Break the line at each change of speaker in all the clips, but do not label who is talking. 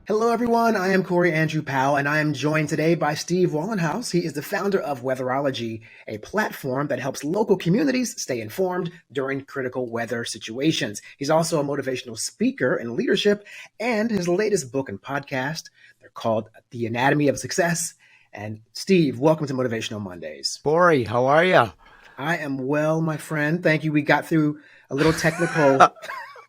Hello, everyone. I am Corey Andrew Powell, and I am joined today by Steve Wohlenhaus. He is the founder of Weatherology, a platform that helps local communities stay informed during critical weather situations. He's also a motivational speaker in leadership, and his latest book and podcast, they're called The Anatomy of Success. And Steve, welcome to Motivational Mondays.
Corey, how are you?
I am well, my friend. Thank you. We got through a little technical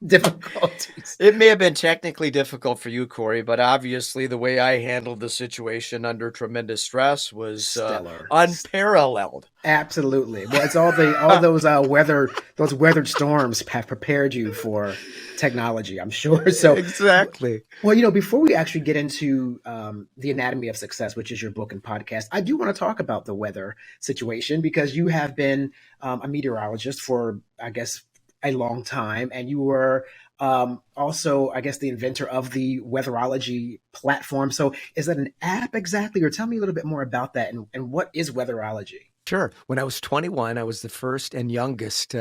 difficulties.
It may have been technically difficult for you, Corey, but obviously the way I handled the situation under tremendous stress was
Stellar.
unparalleled.
Absolutely. Well, it's all those weathered storms have prepared you for technology, I'm sure. So,
Exactly.
well, before we actually get into the anatomy of success, which is your book and podcast, I do want to talk about the weather situation because you have been a meteorologist for, I guess, a long time, and you were also, I guess, the inventor of the Weatherology platform. So, is that an app exactly, or tell me a little bit more about that, and what is Weatherology?
Sure. When I was 21, I was the first and youngest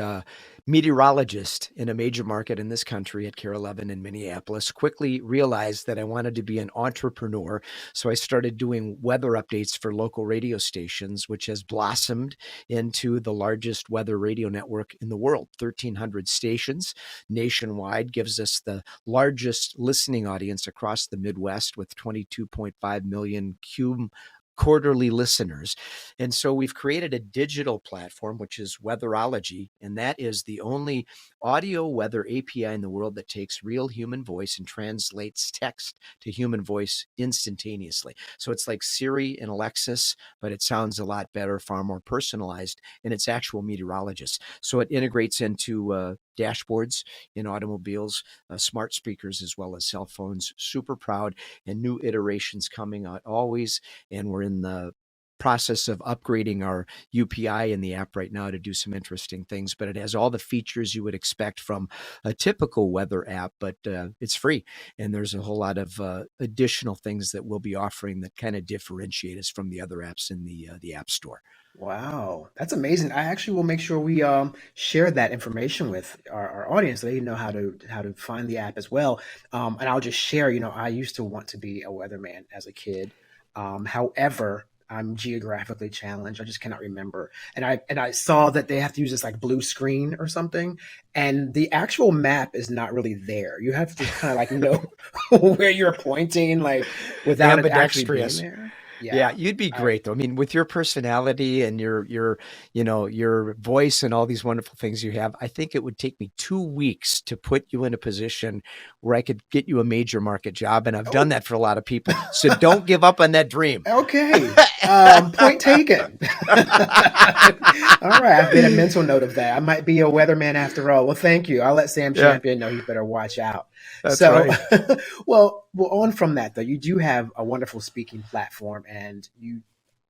meteorologist in a major market in this country at Care 11 in Minneapolis. Quickly realized that I wanted to be an entrepreneur. So I started doing weather updates for local radio stations, which has blossomed into the largest weather radio network in the world. 1,300 stations nationwide, gives us the largest listening audience across the Midwest with 22.5 million quarterly listeners. And so we've created a digital platform, which is Weatherology, and that is the only audio weather API in the world that takes real human voice and translates text to human voice instantaneously. So it's like Siri and Alexis, but it sounds a lot better, far more personalized, and it's actual meteorologists. So it integrates into dashboards in automobiles, smart speakers, as well as cell phones. Super proud, and new iterations coming out always. And we're in the process of upgrading our UPI in the app right now to do some interesting things, but it has all the features you would expect from a typical weather app, but it's free. And there's a whole lot of additional things that we'll be offering that kind of differentiate us from the other apps in the App Store.
Wow, that's amazing. I actually will make sure we share that information with our audience so they know how to find the app as well. And I'll just share, I used to want to be a weatherman as a kid. However, I'm geographically challenged. I just cannot remember. And I saw that they have to use this like blue screen or something, and the actual map is not really there. You have to kind of like know where you're pointing, like without it actually being
Ambidextrous.
there.
Yeah,
Yeah.
you'd be
I,
great though. I mean, with your personality and your voice and all these wonderful things you have, I think it would take me 2 weeks to put you in a position where I could get you a major market job, and I've done
oh,
that for a lot of people. So don't give up on that dream.
okay. Point taken. All right, I've made a mental note of that. I might be a weatherman after all. Well, thank you. I'll let Sam
Yeah,
Champion know he better watch out.
that's
So,
right.
well, on from that though, you do have a wonderful speaking platform, and you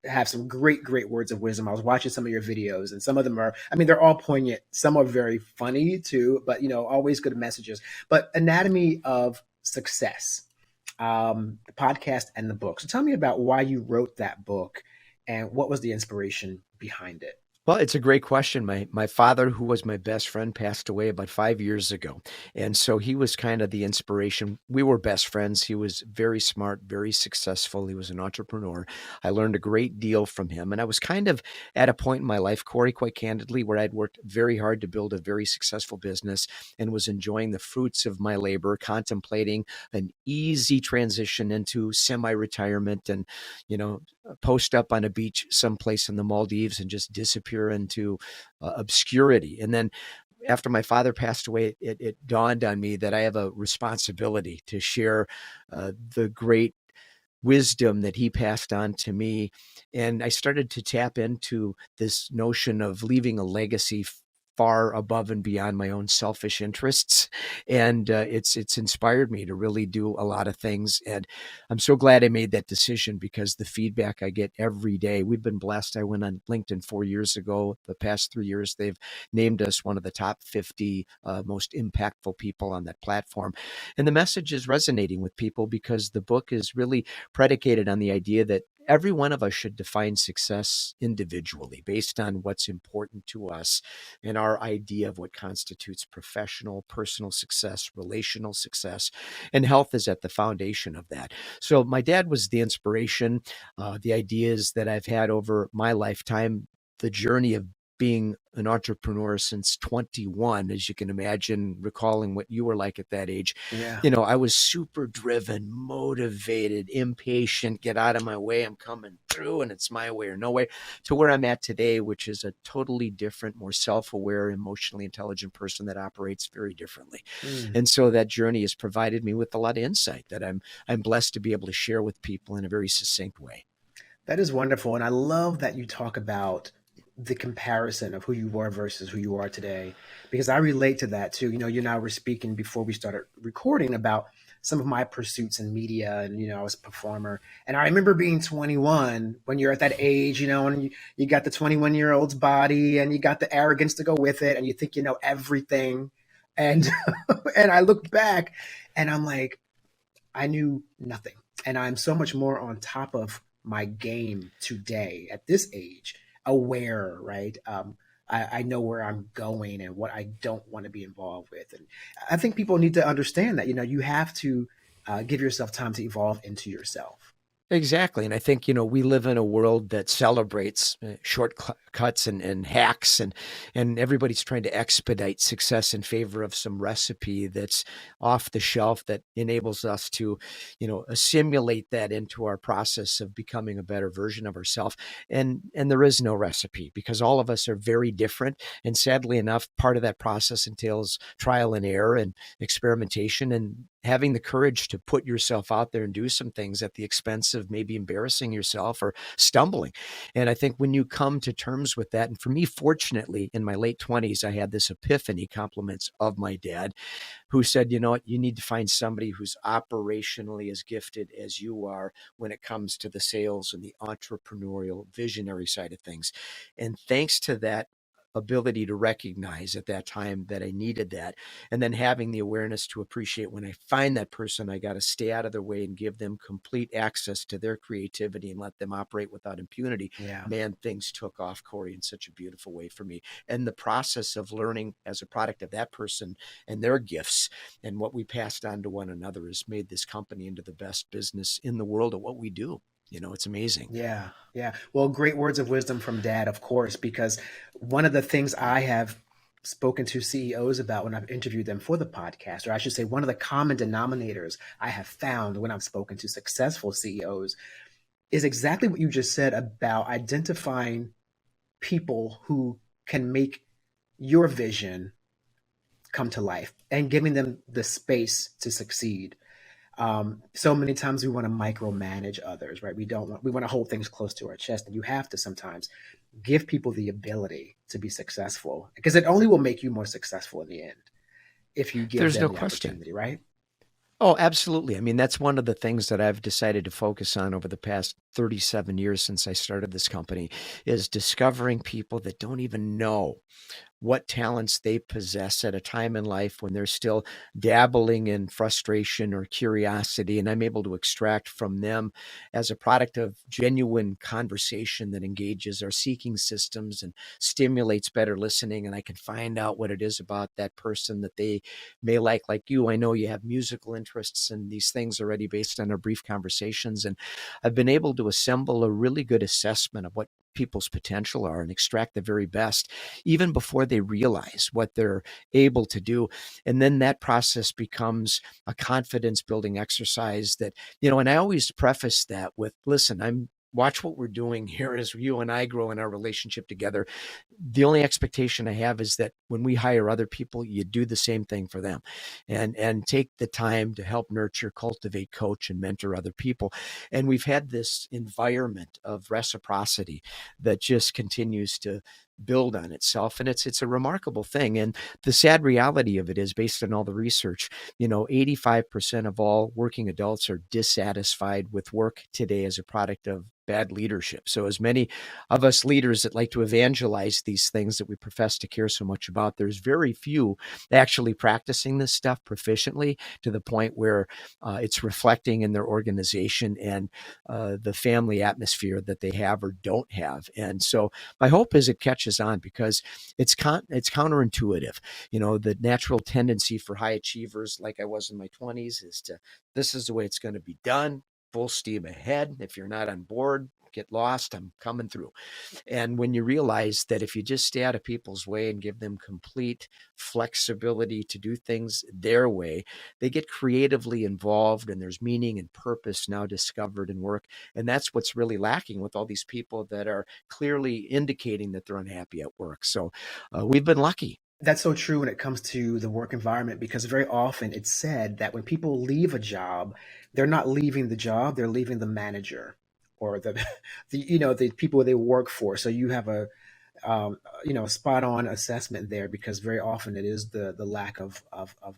have some great, great words of wisdom. I was watching some of your videos, and some of them are, I mean, they're all poignant. Some are very funny too, but always good messages. But Anatomy of Success, the podcast and the book. So tell me about why you wrote that book and what was the inspiration behind it.
Well, it's a great question. My father, who was my best friend, passed away about 5 years ago. And so he was kind of the inspiration. We were best friends. He was very smart, very successful. He was an entrepreneur. I learned a great deal from him. And I was kind of at a point in my life, Corey, quite candidly, where I'd worked very hard to build a very successful business and was enjoying the fruits of my labor, contemplating an easy transition into semi-retirement and, you know, post up on a beach someplace in the Maldives and just disappear into obscurity. And then after my father passed away, it dawned on me that I have a responsibility to share the great wisdom that he passed on to me. And I started to tap into this notion of leaving a legacy far above and beyond my own selfish interests. And it's inspired me to really do a lot of things. And I'm so glad I made that decision because the feedback I get every day, we've been blessed. I went on LinkedIn 4 years ago. The past 3 years, they've named us one of the top 50 most impactful people on that platform. And the message is resonating with people because the book is really predicated on the idea that every one of us should define success individually based on what's important to us and our idea of what constitutes professional, personal success, relational success. And health is at the foundation of that. So my dad was the inspiration, the ideas that I've had over my lifetime, the journey of being an entrepreneur since 21, as you can imagine, recalling what you were like at that age.
Yeah.
I was super driven, motivated, impatient, get out of my way. I'm coming through and it's my way or no way, to where I'm at today, which is a totally different, more self-aware, emotionally intelligent person that operates very differently.
Mm.
And so that journey has provided me with a lot of insight that I'm blessed to be able to share with people in a very succinct way.
That is wonderful. And I love that you talk about the comparison of who you were versus who you are today, because I relate to that too. You and I were speaking before we started recording about some of my pursuits in media. And, I was a performer. And I remember being 21 when you're at that age, and you got the 21-year-old's body and you got the arrogance to go with it. And you think you know everything. And, and I look back and I'm like, I knew nothing. And I'm so much more on top of my game today at this age, aware, right? I know where I'm going and what I don't want to be involved with. And I think people need to understand that, you have to give yourself time to evolve into yourself.
Exactly. And I think, we live in a world that celebrates shortcuts and hacks, and everybody's trying to expedite success in favor of some recipe that's off the shelf that enables us to, assimilate that into our process of becoming a better version of ourselves. And there is no recipe, because all of us are very different. And sadly enough, part of that process entails trial and error and experimentation, and having the courage to put yourself out there and do some things at the expense of maybe embarrassing yourself or stumbling. And I think when you come to terms with that, and for me, fortunately, in my late 20s, I had this epiphany, compliments of my dad, who said, you know what, you need to find somebody who's operationally as gifted as you are when it comes to the sales and the entrepreneurial visionary side of things. And thanks to that ability to recognize at that time that I needed that, and then having the awareness to appreciate when I find that person, I got to stay out of their way and give them complete access to their creativity and let them operate without impunity.
Yeah.
Man, things took off, Corey, in such a beautiful way for me. And the process of learning as a product of that person and their gifts and what we passed on to one another has made this company into the best business in the world at what we do. It's amazing.
Yeah. Yeah. Well, great words of wisdom from Dad, of course, because one of the things I have spoken to CEOs about when I've interviewed them for the podcast, or I should say, one of the common denominators I have found when I've spoken to successful CEOs is exactly what you just said about identifying people who can make your vision come to life and giving them the space to succeed. So many times we want to micromanage others, right? We want to hold things close to our chest, and you have to sometimes give people the ability to be successful, because it only will make you more successful in the end if you give
There's
them
no
the
question.
opportunity, right?
Oh, absolutely. I mean, that's one of the things that I've decided to focus on over the past 37 years since I started this company, is discovering people that don't even know what talents they possess at a time in life when they're still dabbling in frustration or curiosity. And I'm able to extract from them, as a product of genuine conversation that engages our seeking systems and stimulates better listening. And I can find out what it is about that person that they may like you. I know you have musical interests and these things already based on our brief conversations. And I've been able to assemble a really good assessment of what people's potential are and extract the very best, even before they realize what they're able to do. And then that process becomes a confidence building exercise that, and I always preface that with, listen, watch what we're doing here as you and I grow in our relationship together. The only expectation I have is that when we hire other people, you do the same thing for them, and take the time to help nurture, cultivate, coach, and mentor other people. And we've had this environment of reciprocity that just continues to build on itself. And it's a remarkable thing. And the sad reality of it is, based on all the research, 85% of all working adults are dissatisfied with work today as a product of bad leadership. So as many of us leaders that like to evangelize these things that we profess to care so much about, there's very few actually practicing this stuff proficiently to the point where it's reflecting in their organization and the family atmosphere that they have or don't have. And so my hope is it catches on, because it's counterintuitive. The natural tendency for high achievers, like I was in my 20s, is to, this is the way it's going to be done, full steam ahead. If you're not on board, get lost, I'm coming through. And when you realize that if you just stay out of people's way and give them complete flexibility to do things their way, they get creatively involved, and there's meaning and purpose now discovered in work. And that's what's really lacking with all these people that are clearly indicating that they're unhappy at work. So we've been lucky.
That's so true when it comes to the work environment, because very often it's said that when people leave a job, they're not leaving the job, they're leaving the manager or the people they work for. So you have a spot on assessment there, because very often it is the lack of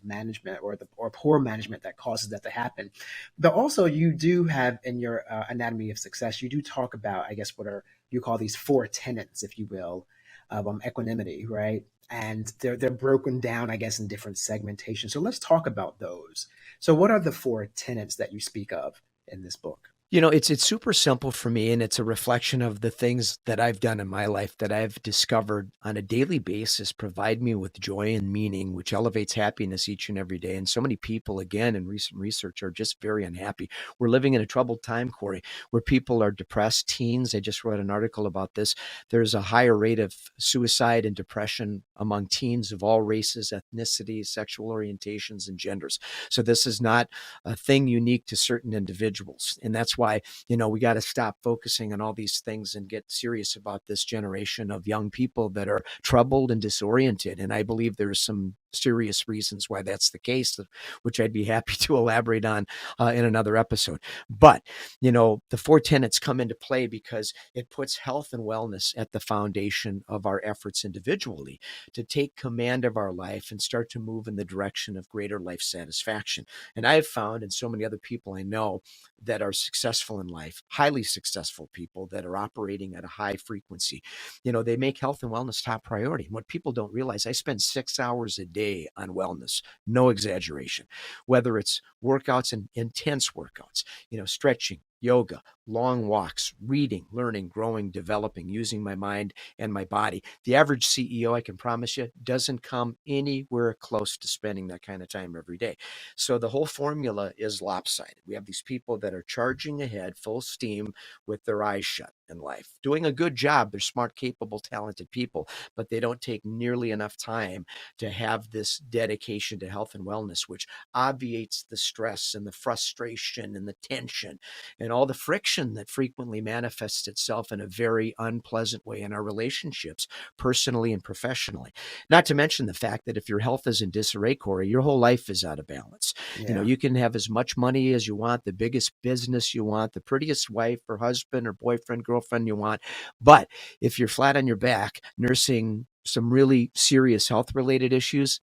management, or poor management, that causes that to happen. But also, you do have in your anatomy of success, you do talk about, I guess, what are you call these four tenets, if you will, of equanimity, right? And they're broken down, I guess, in different segmentation. So let's talk about those. So what are the four tenets that you speak of in this book?
It's super simple for me, and it's a reflection of the things that I've done in my life that I've discovered on a daily basis provide me with joy and meaning, which elevates happiness each and every day. And so many people, again, in recent research, are just very unhappy. We're living in a troubled time, Corey, where people are depressed. Teens, I just wrote an article about this. There's a higher rate of suicide and depression among teens of all races, ethnicities, sexual orientations, and genders. So this is not a thing unique to certain individuals. And that's why, we got to stop focusing on all these things and get serious about this generation of young people that are troubled and disoriented. And I believe there's some serious reasons why that's the case, which I'd be happy to elaborate on in another episode. But, the four tenets come into play because it puts health and wellness at the foundation of our efforts individually to take command of our life and start to move in the direction of greater life satisfaction. And I've found, and so many other people I know that are successful in life, highly successful people that are operating at a high frequency, they make health and wellness top priority. And what people don't realize, I spend 6 hours a day on wellness, no exaggeration, whether it's workouts and intense workouts, stretching, yoga, long walks, reading, learning, growing, developing, using my mind and my body. The average CEO, I can promise you, doesn't come anywhere close to spending that kind of time every day. So the whole formula is lopsided. We have these people that are charging ahead full steam with their eyes shut in life, doing a good job. They're smart, capable, talented people, but they don't take nearly enough time to have this dedication to health and wellness, which obviates the stress and the frustration and the tension and all the friction that frequently manifests itself in a very unpleasant way in our relationships, personally and professionally. Not to mention the fact that if your health is in disarray, Corey, your whole life is out of balance.
Yeah.
You can have as much money as you want, the biggest business you want, the prettiest wife or husband or boyfriend, girlfriend you want. But if you're flat on your back, nursing some really serious health related issues,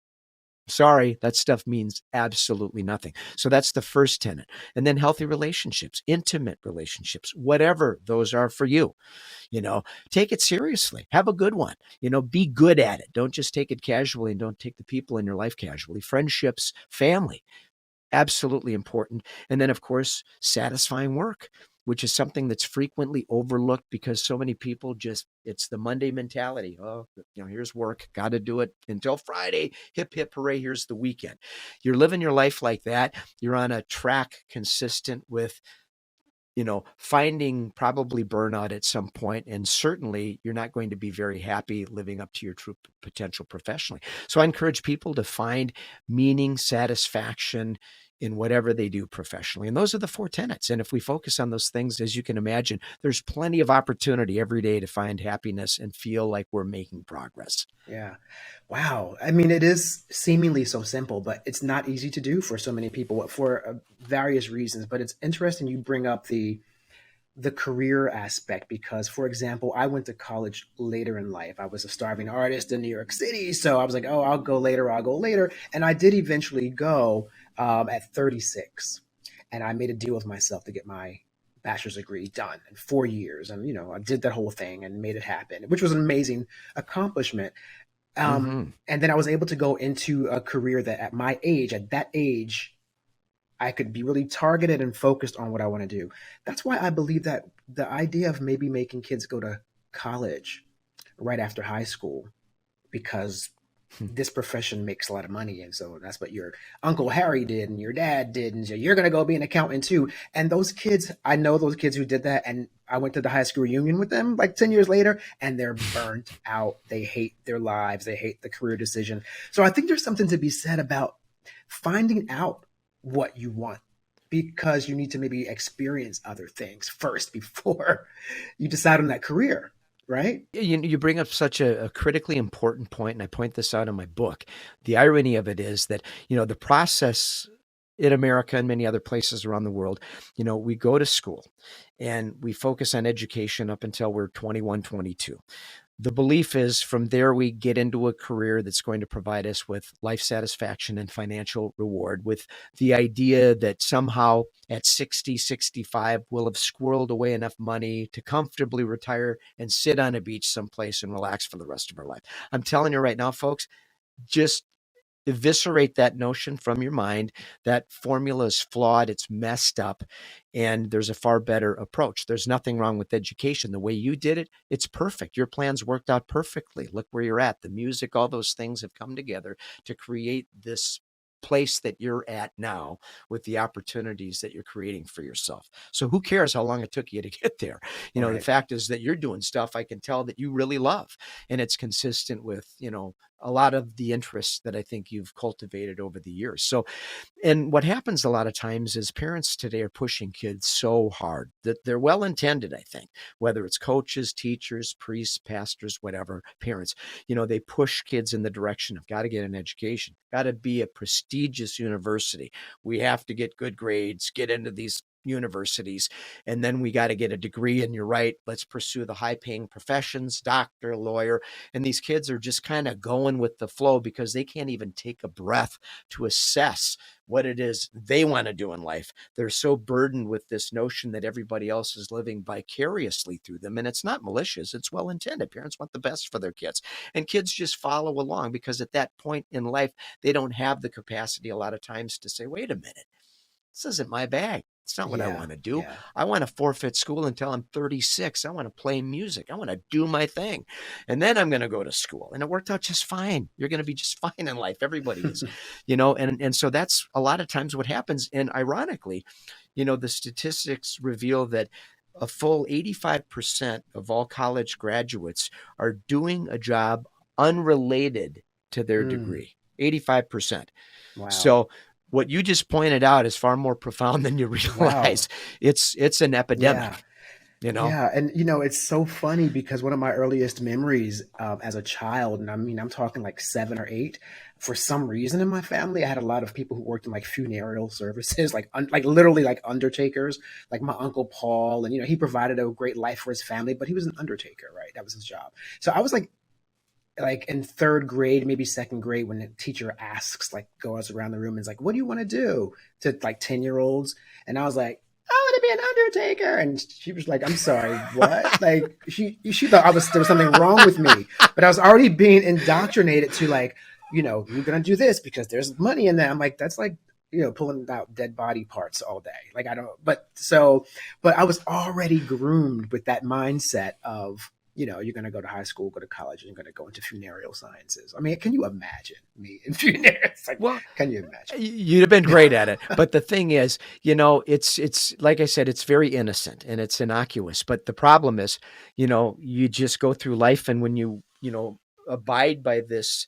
sorry, that stuff means absolutely nothing. So that's the first tenet. And then healthy relationships, intimate relationships, whatever those are for you, take it seriously. Have a good one. Be good at it. Don't just take it casually, and don't take the people in your life casually. Friendships, family, absolutely important. And then, of course, satisfying work, which is something that's frequently overlooked because so many people it's the Monday mentality. Oh, here's work, got to do it until Friday. Hip, hip, hooray, here's the weekend. You're living your life like that. You're on a track consistent with finding probably burnout at some point, and certainly you're not going to be very happy living up to your true potential professionally. So I encourage people to find meaning, satisfaction in whatever they do professionally. And those are the four tenets. And if we focus on those things, as you can imagine, there's plenty of opportunity every day to find happiness and feel like we're making progress.
Yeah. Wow. I mean, it is seemingly so simple, but it's not easy to do for so many people for various reasons. But it's interesting you bring up the career aspect because, for example, I went to college later in life. I was a starving artist in New York City, so I was like, oh, I'll go later, I'll go later, and I did eventually go at 36, and I made a deal with myself to get my bachelor's degree done in 4 years, and I did that whole thing and made it happen, which was an amazing accomplishment.
Hmm.
And then I was able to go into a career that at that age, I could be really targeted and focused on what I want to do. That's why I believe that the idea of maybe making kids go to college right after high school, because this profession makes a lot of money. And so that's what your Uncle Harry did and your dad did. And so you're going to go be an accountant too. And those kids, I know those kids who did that. And I went to the high school reunion with them like 10 years later, and they're burnt out. They hate their lives. They hate the career decision. So I think there's something to be said about finding out what you want, because you need to maybe experience other things first before you decide on that career, right?
You bring up such a critically important point, and I point this out in my book. The irony of it is that, the process in America and many other places around the world, we go to school and we focus on education up until we're 21, 22. The belief is from there we get into a career that's going to provide us with life satisfaction and financial reward, with the idea that somehow at 60, 65, we'll have squirreled away enough money to comfortably retire and sit on a beach someplace and relax for the rest of our life. I'm telling you right now, folks, just eviscerate that notion from your mind. That formula is flawed, it's messed up, and there's a far better approach. There's nothing wrong with education. The way you did it, it's perfect. Your plans worked out perfectly. Look where you're at. The music, all those things have come together to create this place that you're at now with the opportunities that you're creating for yourself. So who cares how long it took you to get there? The
Right.
fact is that you're doing stuff I can tell that you really love, and it's consistent with, a lot of the interests that I think you've cultivated over the years. So, and what happens a lot of times is parents today are pushing kids so hard that they're well intended, I think, whether it's coaches, teachers, priests, pastors, whatever, parents, they push kids in the direction of got to get an education, got to be a prestigious university. We have to get good grades, get into these universities, and then we got to get a degree. And you're right, let's pursue the high paying professions, doctor, lawyer. And these kids are just kind of going with the flow because they can't even take a breath to assess what it is they want to do in life. They're so burdened with this notion that everybody else is living vicariously through them. And it's not malicious, it's well intended. Parents want the best for their kids. And kids just follow along because at that point in life, they don't have the capacity a lot of times to say, wait a minute, this isn't my bag. It's not what I
Yeah.
want to do.
Yeah.
I want to forfeit school until I'm 36. I want to play music. I want to do my thing. And then I'm going to go to school. And it worked out just fine. You're going to be just fine in life. Everybody is, and so that's a lot of times what happens. And ironically, the statistics reveal that a full 85% of all college graduates are doing a job unrelated to their
Mm,
degree. 85%.
wow.
So what you just pointed out is far more profound than you
Wow.
realize. It's an
Yeah.
epidemic, you know?
Yeah, and it's so funny because one of my earliest memories as a child, and I mean, I'm talking like 7 or 8. For some reason in my family, I had a lot of people who worked in like funereal services, like literally like undertakers, like my uncle Paul, and he provided a great life for his family, but he was an undertaker, right? That was his job. So I was like in third grade, maybe second grade, when the teacher asks, like, goes around the room and is like, "What do you want to do?" to like 10-year-olds, and I was like, "I want to be an undertaker," and she was like, "I'm sorry, what?" Like she thought there was something wrong with me, but I was already being indoctrinated to like, you're gonna do this because there's money in that. I'm like, that's like. Pulling out dead body parts all day. Like I don't, but I was already groomed with that mindset of, you're going to go to high school, go to college, and you're going to go into funereal sciences. I mean, can you imagine me in funereal? It's like,
Well,
can you imagine?
you'd have been great at it. But the thing is, it's like I said, it's very innocent and it's innocuous. But the problem is, you just go through life, and when you abide by this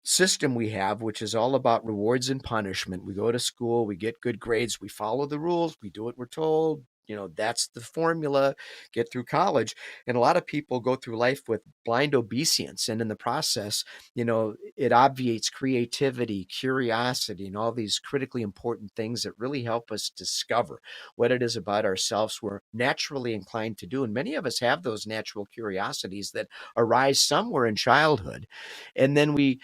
system we have, which is all about rewards and punishment. We go to school, we get good grades, we follow the rules, we do what we're told. that's the formula. Get through college. And a lot of people go through life with blind obeisance. And in the process, it obviates creativity, curiosity, and all these critically important things that really help us discover what it is about ourselves we're naturally inclined to do. And many of us have those natural curiosities that arise somewhere in childhood. And then we,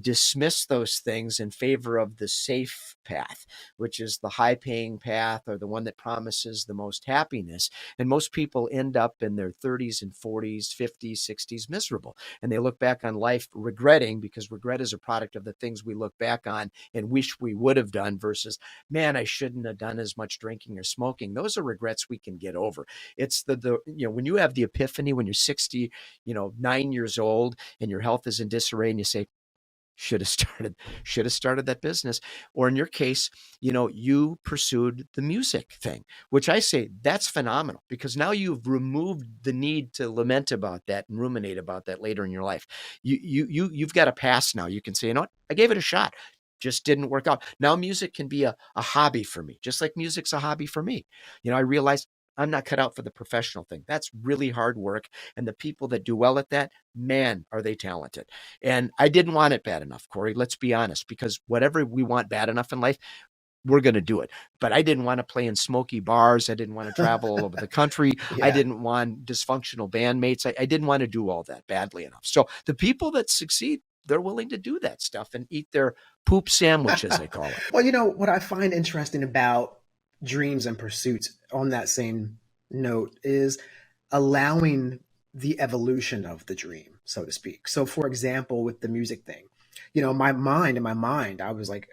dismiss those things in favor of the safe path, which is the high paying path or the one that promises the most happiness. And most people end up in their 30s and 40s, 50s, 60s miserable. And they look back on life regretting, because regret is a product of the things we look back on and wish we would have done versus, man, I shouldn't have done as much drinking or smoking. Those are regrets we can get over. It's when you have the epiphany when you're 60, 9 years old and your health is in disarray and you say, should have started that business. Or in your case, you pursued the music thing, which I say that's phenomenal, because now you've removed the need to lament about that and ruminate about that later in your life. You've got a pass now. You can say, I gave it a shot, just didn't work out. Now music can be a hobby for me, just like music's a hobby for me. I realized I'm not cut out for the professional thing. That's really hard work. And the people that do well at that, man, are they talented. And I didn't want it bad enough, Corey. Let's be honest, because whatever we want bad enough in life, we're going to do it. But I didn't want to play in smoky bars. I didn't want to travel all over the country. I
Yeah.
didn't want dysfunctional bandmates. I didn't want to do all that badly enough. So the people that succeed, they're willing to do that stuff and eat their poop sandwich, as they call it.
Well, what I find interesting about dreams and pursuits on that same note is allowing the evolution of the dream, so to speak. So, for example, with the music thing, in my mind, I was like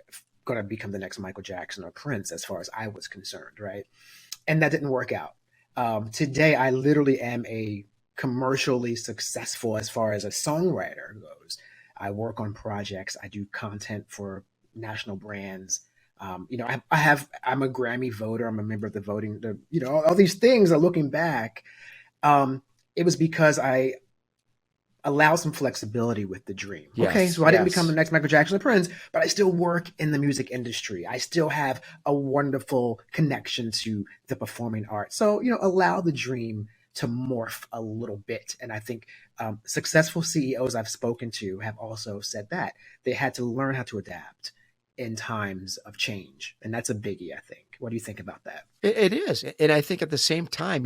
going to become the next Michael Jackson or Prince as far as I was concerned, right? And that didn't work out. Today, I literally am a commercially successful as far as a songwriter goes. I work on projects. I do content for national brands. I'm a Grammy voter. I'm a member of the voting. All these things are looking back. It was because I allowed some flexibility with the dream. Okay,
Yes,
so I didn't become the
yes.
next Michael Jackson or Prince, but I still work in the music industry. I still have a wonderful connection to the performing arts. So, allow the dream to morph a little bit. And I think successful CEOs I've spoken to have also said that they had to learn how to adapt in times of change. And that's a biggie, I think. What do you think about that?
It is. And I think at the same time,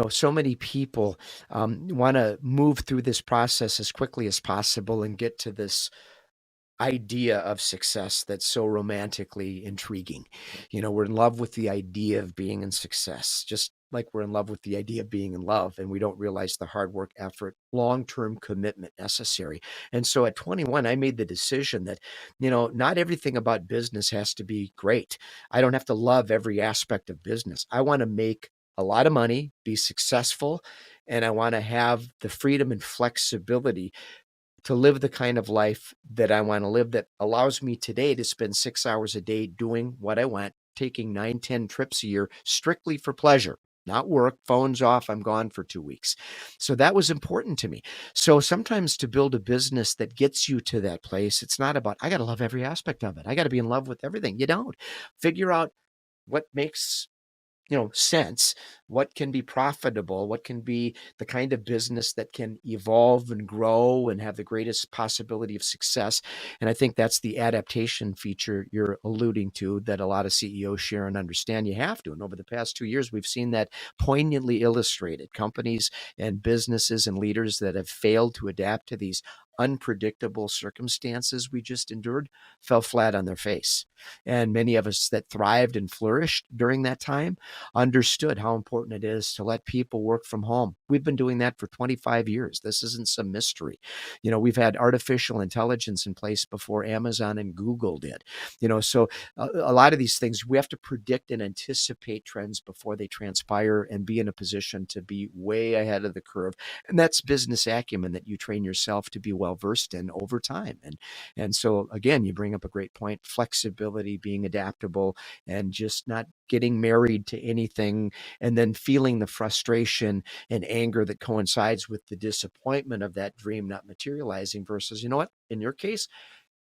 so many people want to move through this process as quickly as possible and get to this idea of success that's so romantically intriguing. We're in love with the idea of being in success, just like we're in love with the idea of being in love, and we don't realize the hard work, effort, long-term commitment necessary. And so at 21, I made the decision that, not everything about business has to be great. I don't have to love every aspect of business. I want to make a lot of money, be successful, and I want to have the freedom and flexibility to live the kind of life that I want to live, that allows me today to spend 6 hours a day doing what I want, taking 9, 10 trips a year strictly for pleasure, not work, phones off, I'm gone for 2 weeks. So that was important to me. So sometimes to build a business that gets you to that place, it's not about, I got to love every aspect of it. I got to be in love with everything. You don't. Figure out what makes sense, what can be profitable, what can be the kind of business that can evolve and grow and have the greatest possibility of success. And I think that's the adaptation feature you're alluding to that a lot of CEOs share and understand you have to. And over the past 2 years, we've seen that poignantly illustrated. Companies and businesses and leaders that have failed to adapt to these unpredictable circumstances we just endured fell flat on their face. And many of us that thrived and flourished during that time understood how important it is to let people work from home. We've been doing that for 25 years. This isn't some mystery. We've had artificial intelligence in place before Amazon and Google did. So a lot of these things, we have to predict and anticipate trends before they transpire and be in a position to be way ahead of the curve. And that's business acumen that you train yourself to be well versed in over time. And so again, you bring up a great point: flexibility, being adaptable, and just not getting married to anything and then feeling the frustration and anger that coincides with the disappointment of that dream not materializing versus, in your case,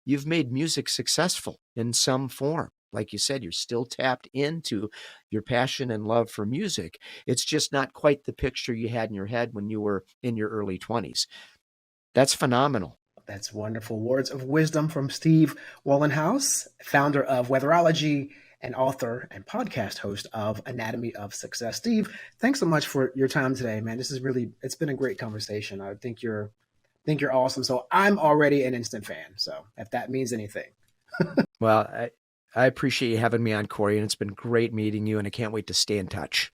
you've made music successful in some form. like you said, you're still tapped into your passion and love for music. It's just not quite the picture you had in your head when you were in your early 20s. That's phenomenal.
That's wonderful words of wisdom from Steve Wohlenhaus, founder of Weatherology and author and podcast host of Anatomy of Success. Steve, thanks so much for your time today, man. It's been a great conversation. I think you're awesome. So I'm already an instant fan. So if that means anything.
Well, I appreciate you having me on, Corey, and it's been great meeting you, and I can't wait to stay in touch.